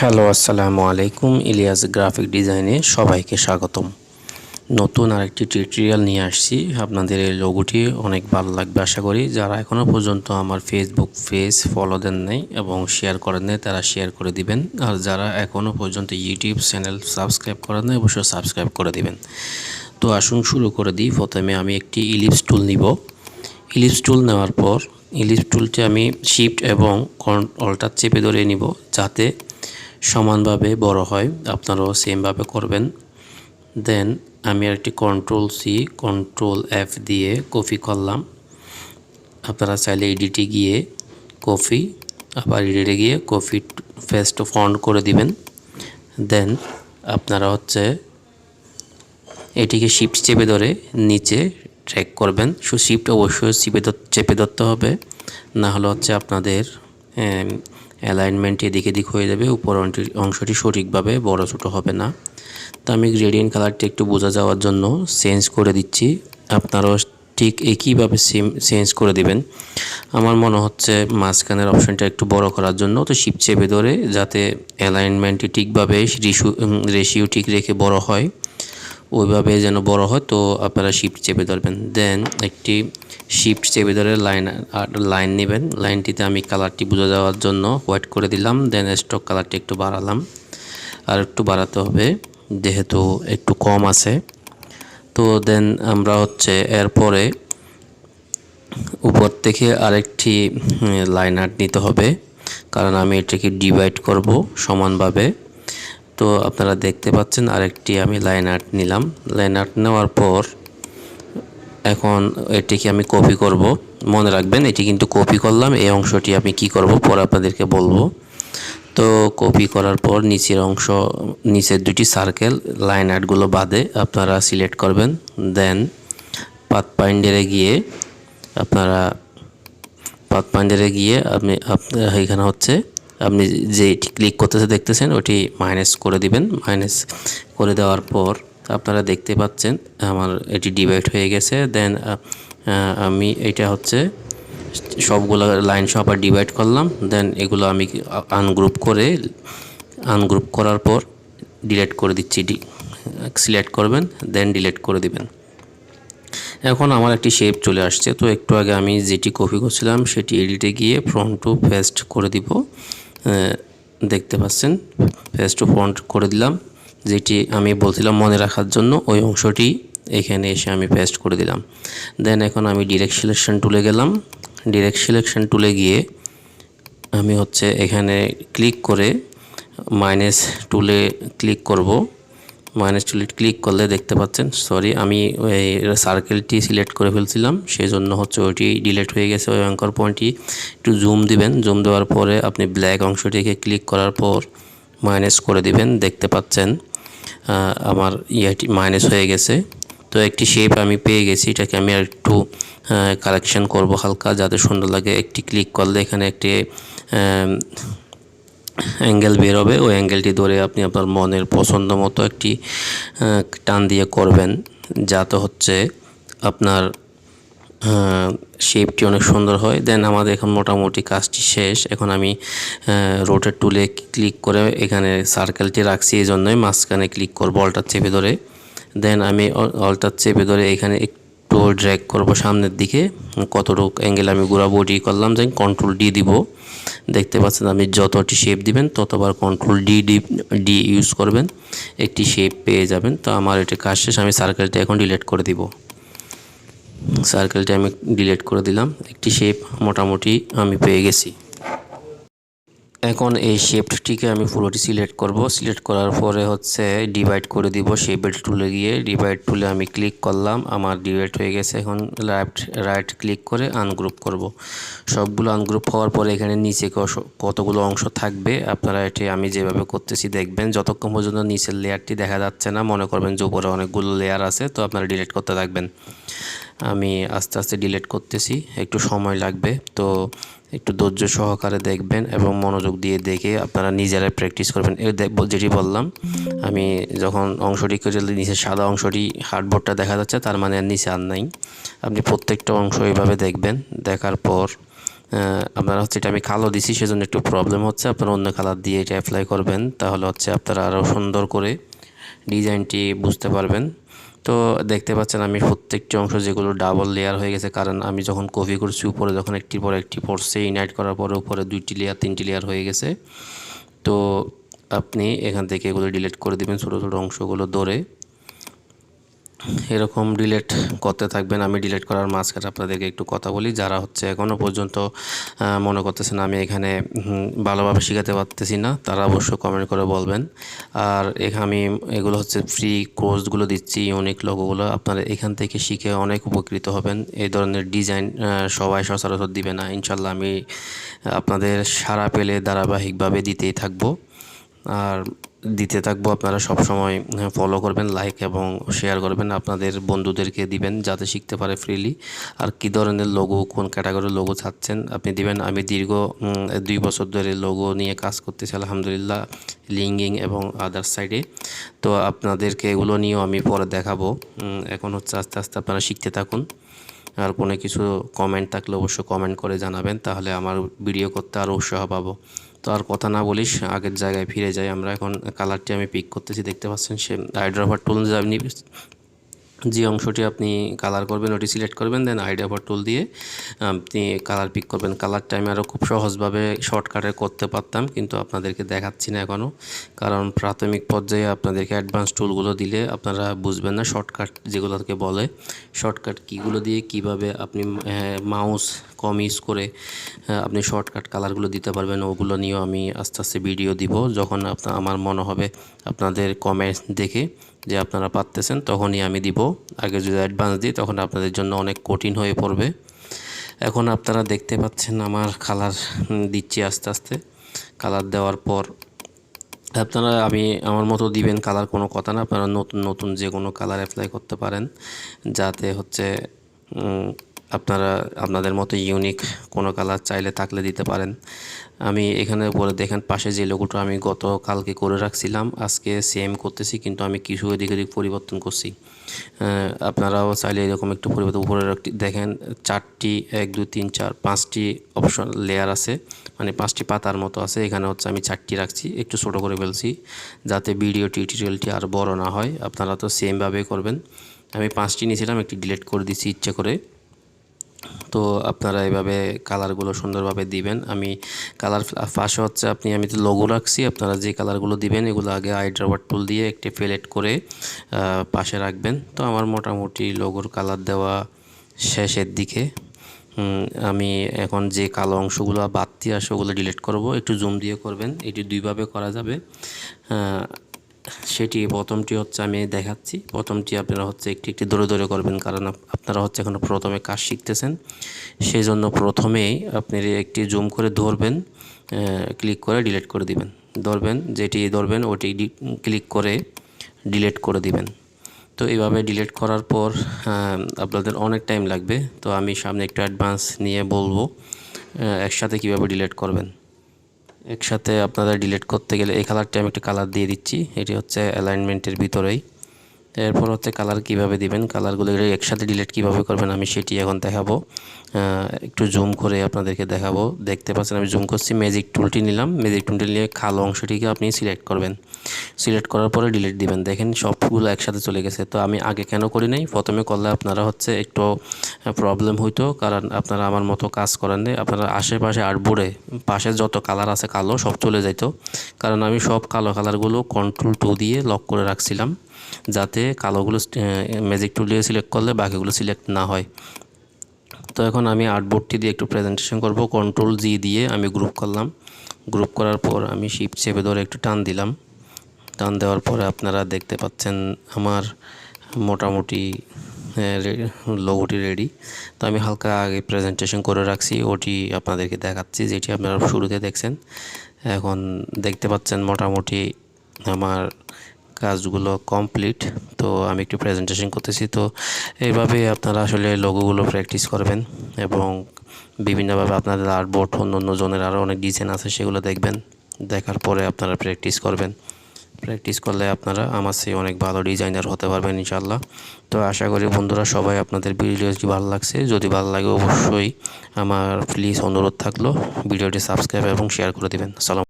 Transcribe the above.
Hello আসসালামু আলাইকুম। Ilias graphic ডিজাইনে সবাইকে স্বাগতম। নতুন আরেকটি টিউটোরিয়াল নিয়ে আসছি। আপনাদের এই লোগোটি অনেক ভালো লাগবে আশা করি। যারা এখনও পর্যন্ত আমার ফেসবুক পেজ ফলো দেন নাই এবং শেয়ার করেন নাই তারা শেয়ার করে দিবেন, আর যারা এখনও পর্যন্ত ইউটিউব চ্যানেল সাবস্ক্রাইব করেন নাই অবশ্যই সাবস্ক্রাইব করে দিবেন। তো আসুন শুরু করে দিই। প্রথমে আমি একটি ইলিপস টুল নিব। ইলিপস টুল নেওয়ার পর ইলিপস টুলটি আমি শিফট এবং অল্টার চেপে ধরে নিব যাতে সমানভাবে বড় হয়। আপনারাও সেমভাবে করবেন। দেন আমি একটি কন্ট্রোল সি কন্ট্রোল এফ দিয়ে কপি করলাম। আপনারা চাইলে এডিটে গিয়ে কপি, আবার এডিটে গিয়ে কপি পেস্ট ফন্ট করে দিবেন। দেন আপনারা এটিকে শিফট চেপে ধরে নিচে ট্র্যাক করবেন। শিফট অবশ্যই চেপে ধরতে হবে, না হলে আপনাদের অ্যালাইনমেন্ট এদিক এদিক হয়ে যাবে, উপর অংশটি সঠিকভাবে বড় ছোটো হবে না। তো আমি গ্রেডিয়েন্ট কালারটি একটু বোঝা যাওয়ার জন্য চেঞ্জ করে দিচ্ছি। আপনারাও ঠিক একইভাবে চেঞ্জ করে দিবেন। আমার মনে হচ্ছে মাঝখানের অপশানটা একটু বড় করার জন্য, তো শিফট চেপে ধরে যাতে অ্যালাইনমেন্টটি ঠিকভাবে রেশিও ঠিক রেখে বড় হয়, ওইভাবে যেন বড় হয়। তো আপনারা শিফট চেপে ধরবেন। দেন একটি শিফট চেপে ধরে লাইন নেবেন। লাইনটিতে আমি কালারটি বোঝা যাওয়ার জন্য হোয়াইট করে দিলাম। দেন স্ট্রোক কালারটি একটু বাড়ালাম, আর একটু বাড়াতে হবে যেহেতু একটু কম আছে। তো দেন আমরা এরপরে উপর থেকে আরেকটি লাইন আর্ট নিতে হবে, কারণ আমি এটাকে ডিভাইড করব সমানভাবে। তো আপনারা দেখতে পাচ্ছেন আরেকটি আমি লাইন আর্ট নিলাম। লাইন আর্ট নেওয়ার পর এখন এটিকে আমি কপি করব। মনে রাখবেন এটি কিন্তু কপি করলাম, এই অংশটি আমি কি করব পরে আপনাদেরকে বলবো। তো কপি করার পর নিচের দুটি সার্কেল লাইন আর্টগুলো বাদে আপনারা সিলেক্ট করবেন। দেন পাথফাইন্ডারে গিয়ে আপনারা এখানে আপনি যে ক্লিক করতেছে দেখতেছেন ওটি মাইনাস করে দিবেন। মাইনাস করে দেওয়ার পর আপনারা দেখতে পাচ্ছেন আমার এটি ডিভাইড হয়ে গেছে। দেন আমি এটা সবগুলো লাইন আবার ডিভাইড করলাম। দেন এগুলো আমি আনগ্রুপ করার পর ডিলিট করে দিচ্ছি। সিলেক্ট করবেন, দেন ডিলিট করে দিবেন। এখন আমার একটি শেপ চলে আসছে। তো একটু আগে আমি যেটি কপি করছিলাম সেটি এডিটে গিয়ে ফ্রন্ট টু পেস্ট করে দিব। দেখতে পাচ্ছেন পেস্ট টু ফ্রন্ট করে দিলাম। যেটি আমি বলছিলাম মনে রাখার জন্য ওই অংশটি এখানে এসে আমি পেস্ট করে দিলাম। দেন এখন আমি ডিরেক্ট সিলেকশন টুলে গেলাম। ডিরেক্ট সিলেকশন টুলে গিয়ে আমি এখানে ক্লিক করে মাইনাস টুলে ক্লিক করব। মাইনাস টুলে ক্লিক করলে দেখতে পাচ্ছেন আমি ওই সার্কেলটি সিলেক্ট করে ফেলছিলাম, সেই জন্য ওইটি ডিলিট হয়ে গেছে। ওই অ্যাঙ্কর পয়েন্টটি একটু জুম দিবেন। জুম দেওয়ার পরে আপনি ব্ল্যাক অংশটিকে ক্লিক করার পর মাইনাস করে দিবেন। দেখতে পাচ্ছেন আমার ইয়েটি মাইনাস হয়ে গেছে। তো একটি শেপ আমি পেয়ে গেছি। এটাকে আমি আর একটু কারেকশন করব হালকা, যাতে সুন্দর লাগে। একটি ক্লিক করলে এখানে একটি অ্যাঙ্গেল বের হবে। ওই অ্যাঙ্গেলটি ধরে আপনি আপনার মনের পছন্দ মতো একটি টান দিয়ে করবেন, যাতে আপনার শেপটি অনেক সুন্দর হয়। দেন আমাদের এখন মোটামুটি কাজটি শেষ। এখন আমি রোটেট টুলে ক্লিক করে এখানে সার্কেলটি রাখছি, এই জন্যই মাঝখানে ক্লিক করবো অল্টার চেপে ধরে। দেন আমি অল্টার চেপে ধরে এখানে একটু ড্র্যাগ করব সামনের দিকে। কতটুকু অ্যাঙ্গেল আমি ঘোরাবো ডি করলাম। দেন কন্ট্রোল ডি দিব। দেখতে পাচ্ছেন আপনি যতটি শেপ দিবেন ততবার কন্ট্রোল ডি ইউজ করবেন, একটি শেপ পেয়ে যাবেন। তো আমার এটি কাজ শেষ। আমি সার্কেলটা এখন ডিলিট করে দিব। সার্কেলটা আমি ডিলিট করে দিলাম। একটি শেপ মোটামুটি আমি পেয়ে গেছি। এখন এই শেপটিকে আমি পুরোটি সিলেক্ট করব। সিলেক্ট করার পরে ডিভাইড করে দিব। শেপের টুলে গিয়ে ডিভাইড টুলে আমি ক্লিক করলাম, আমার ডিভাইড হয়ে গেছে। এখন রাইট ক্লিক করে আনগ্রুপ করব। সবগুলো আনগ্রুপ হওয়ার পরে এখানে নিচে কতগুলো অংশ থাকবে আপনারা এটি আমি যেভাবে করতেছি দেখবেন। যতক্ষণ পর্যন্ত নিচের লেয়ারটি দেখা যাচ্ছে না, মনে করবেন যে উপরে অনেকগুলো লেয়ার আছে, তো আপনারা ডিলিট করতে থাকবেন। আমি আস্তে আস্তে ডিলিট করতেছি, একটু সময় লাগবে। তো একটু ধৈর্য সহকারে দেখবেন এবং মনোযোগ দিয়ে দেখে আপনারা নিজেরাই প্র্যাকটিস করবেন। যেটি বললাম, আমি যখন অংশটি করে নিচে সাদা অংশটি হার্ডবোর্ডটা দেখা যাচ্ছে, তার মানে আর নিচে আর নাই। আপনি প্রত্যেকটা অংশ এইভাবে দেখবেন। দেখার পর আপনারা হচ্ছে এটা আমি কালো দিছি সেজন্য একটু প্রবলেম হচ্ছে, আপনারা অন্য কালার দিয়ে এটা অ্যাপ্লাই করবেন, তাহলে হচ্ছে আপনারা আরও সুন্দর করে ডিজাইনটি বুঝতে পারবেন। তো দেখতে পাচ্ছেন আমি প্রত্যেকটি অংশ যেগুলো ডাবল লেয়ার হয়ে গেছে, কারণ আমি যখন কপি করছি উপরে যখন একটির পর একটি পড়ছে, ইনহাইড করার পরে উপরে 2টি লেয়ার 3টি লেয়ার হয়ে গেছে। তো আপনি এখান থেকে এগুলো ডিলিট করে দিবেন ছোটো ছোটো অংশগুলো ধরে, এরকম ডিলিট করতে থাকবেন। আমি ডিলিট করার মাঝখানে আপনাদেরকে একটু কথা বলি, যারা হচ্ছে এখনও পর্যন্ত মনে করতেছেন আমি এখানে ভালোভাবে শেখাতে পারতেছি না, তারা অবশ্যই কমেন্ট করে বলবেন। আর আমি এগুলো হচ্ছে ফ্রি কোর্সগুলো দিচ্ছি, ইউনিক লোগোগুলো আপনারা এখান থেকে শিখে অনেক উপকৃত হবেন। এই ধরনের ডিজাইন সবাই সচরাচর দিবে না, ইনশাল্লাহ আমি আপনাদের সাড়া পেলে ধারাবাহিকভাবে দিতেই থাকবো আর দিতে থাকবো। আপনারা সব সময় ফলো করবেন, লাইক এবং শেয়ার করবেন, আপনাদের বন্ধুদেরকে দিবেন যাতে শিখতে পারে ফ্রিলি। আর কী ধরনের লোগো, কোন ক্যাটাগরির লোগো চাচ্ছেন আপনি দিবেন। আমি দীর্ঘ 2 বছর ধরে লোগো নিয়ে কাজ করতেছি আলহামদুলিল্লাহ, লিঙ্কিং এবং আদার সাইডে। তো আপনাদেরকে এগুলো নিয়েও আমি পরে দেখাবো। এখন হচ্ছে আস্তে আস্তে আপনারা শিখতে থাকুন। আর কোনো কিছু কমেন্ট থাকলে অবশ্যই কমেন্ট করে জানাবেন, তাহলে আমার ভিডিও করতে আরও উৎসাহ পাবো। তো আর কথা না বলিস, আগের জায়গায় ফিরে যাই আমরা। এখন কালারটি আমি পিক করতেছি, দেখতে পাচ্ছেন সে আইড্রপার টুল আপনি যে অংশটি আপনি কালার করবেন ওটি সিলেক্ট করবেন, দেন আইড্রপার টুল দিয়ে আপনি কালার পিক করবেন। কালারটা আমি আরও খুব সহজভাবে শর্টকাটে করতে পারতাম, কিন্তু আপনাদেরকে দেখাচ্ছি না এখনও, কারণ প্রাথমিক পর্যায়ে আপনাদেরকে অ্যাডভান্স টুলগুলো দিলে আপনারা বুঝবেন না শর্টকাট যেগুলোকে বলে। শর্টকাট কীগুলো দিয়ে কিভাবে আপনি মাউস কম ইউজ করে আপনি শর্টকাট কালারগুলো দিতে পারবেন, ওগুলো নিয়েও আমি আস্তে আস্তে ভিডিও দিব। যখন আমার মনে হবে আপনাদের কমেন্ট দেখে যে আপনারা পারতেছেন, তখনই আমি দিব। আগে যদি অ্যাডভান্স দিই তখন আপনাদের জন্য অনেক কঠিন হয়ে পড়বে। এখন আপনারা দেখতে পাচ্ছেন আমার কালার দিচ্ছি আস্তে আস্তে। কালার দেওয়ার পর আপনারা আমার মতো দিবেন কালার, কোনো কথা না। আপনারা নতুন নতুন যে কোনো কালার অ্যাপ্লাই করতে পারেন, যাতে হচ্ছে আপনারা আপনাদের মতো ইউনিক কোনো কালার চাইলে থাকলে দিতে পারেন। আমি এখানে উপরে দেখেন পাশে যে লোগোটা আমি গতকালকে করে রাখছিলাম, আজকে সেম করতেছি, কিন্তু আমি কিছু এদিক ওদিক পরিবর্তন করছি। আপনারাও চাইলে এরকম একটু পরিবর্তন। উপরে দেখেন 4টি 1 2 3 4 5টি অপশন লেয়ার আছে, মানে 5টি পাতার মতো আছে। এখানে হচ্ছে আমি 4টি রাখছি, একটু ছোটো করে ফেলছি যাতে ভিডিও টিউটোরিয়ালটি আর বড় না হয়। আপনারা তো সেমভাবে করবেন। আমি 5টি নিয়েছিলাম, একটি ডিলিট করে দিচ্ছি ইচ্ছে করে। তো আপনারা এভাবে কালারগুলো সুন্দরভাবে দিবেন। আমি কালার পাশে হচ্ছে আমি তো লোগো রাখছি, আপনারা যে কালারগুলো দিবেন এগুলো আগে আইড্রপার টুল দিয়ে একটি প্যালেট করে পাশে রাখবেন। তো আমার মোটামুটি লোগোর কালার দেওয়া শেষের দিকে। আমি এখন যে কালো অংশগুলো বাড়তি আসে ওগুলো ডিলিট করব। একটু জুম দিয়ে করবেন, এটি দুইভাবে করা যাবে। সেটি প্রথমটি হচ্ছে আমি দেখাচ্ছি, প্রথমটি আপনারা হচ্ছে একটি একটি ধরে ধরে করবেন, কারণ আপনারা হচ্ছে এখন প্রথমে কাজ শিখতেছেন। সেই জন্য প্রথমেই আপনি একটি জুম করে ধরবেন, ক্লিক করে ডিলিট করে দিবেন। ধরবেন, যেটি ধরবেন ওটি ক্লিক করে ডিলিট করে দিবেন। তো এইভাবে ডিলিট করার পর আপনাদের অনেক টাইম লাগবে। তো আমি সামনে একটু অ্যাডভান্স নিয়ে বলবো একসাথে কীভাবে ডিলিট করবেন। একসাথে আপনারা ডিলিট করতে গেলে এই কালারটা আমি একটা কালার দিয়ে দিচ্ছি, এটি হচ্ছে অ্যালাইনমেন্টের ভিতরেই। এরপর হচ্ছে কালার কিভাবে দিবেন, কালারগুলো একসাথে ডিলিট কিভাবে করবেন আমি সেটি এখন দেখাবো। একটু জুম করে আপনাদেরকে দেখাবো। দেখতে পাচ্ছেন আমি জুম করছি, ম্যাজিক টুলটি নিলাম। ম্যাজিক টুলটি নিয়ে কালো অংশটিকে আপনি সিলেক্ট করবেন। সিলেক্ট করার পরে ডিলিট দিবেন। দেখেন সবগুলো একসাথে চলে গেছে। তো আমি আগে কেন করি নাই, প্রথমে করলে আপনারা হচ্ছে একটু প্রবলেম হইতো, কারণ আপনারা আমার মতো কাজ করেন না। আপনারা আশেপাশে আর্টবোর্ডে পাশে যত কালার আছে কালো সব চলে যাইত, কারণ আমি সব কালো কালারগুলো কন্ট্রোল 2 দিয়ে লক করে রাখছিলাম, যাতে কালোগুলো ম্যাজিক টুল দিয়ে সিলেক্ট করলে বাকিগুলো সিলেক্ট না হয়। তো এখন আমি আর্টবোর্ডটি দিয়ে একটু প্রেজেন্টেশন করব। কন্ট্রোল জি দিয়ে আমি গ্রুপ করলাম। গ্রুপ করার পর আমি শিফট চেপে ধরে একটু টান দিলাম। টান দেওয়ার পরে আপনারা দেখতে পাচ্ছেন আমার মোটামুটি লোগোটি রেডি। তো আমি হালকা আগে প্রেজেন্টেশন করে রাখছি, ওটি আপনাদেরকে দেখাচ্ছি, যেটি আপনারা শুরুতে দেখছেন। এখন দেখতে পাচ্ছেন মোটামুটি আমার কাজগুলো কমপ্লিট। তো আমি একটু প্রেজেন্টেশন করতেছি। তো এইভাবে আপনারা আসলে লোগোগুলো প্র্যাকটিস করবেন এবং বিভিন্নভাবে আপনাদের আর্টবোর্ড অন্য অন্য জনের আরও অনেক ডিজাইন আছে সেগুলো দেখবেন। দেখার পরে আপনারা প্র্যাকটিস করবেন। প্র্যাকটিস করলে আপনারা আমার চেয়ে অনেক ভালো ডিজাইনার হতে পারবেন ইনশাআল্লাহ। তো আশা করি বন্ধুরা সবাই আপনাদের ভিডিওটি ভালো লাগছে। যদি ভালো লাগে অবশ্যই আমার প্লিজ অনুরোধ থাকলো ভিডিওটি সাবস্ক্রাইব এবং শেয়ার করে দিবেন। আসসালামু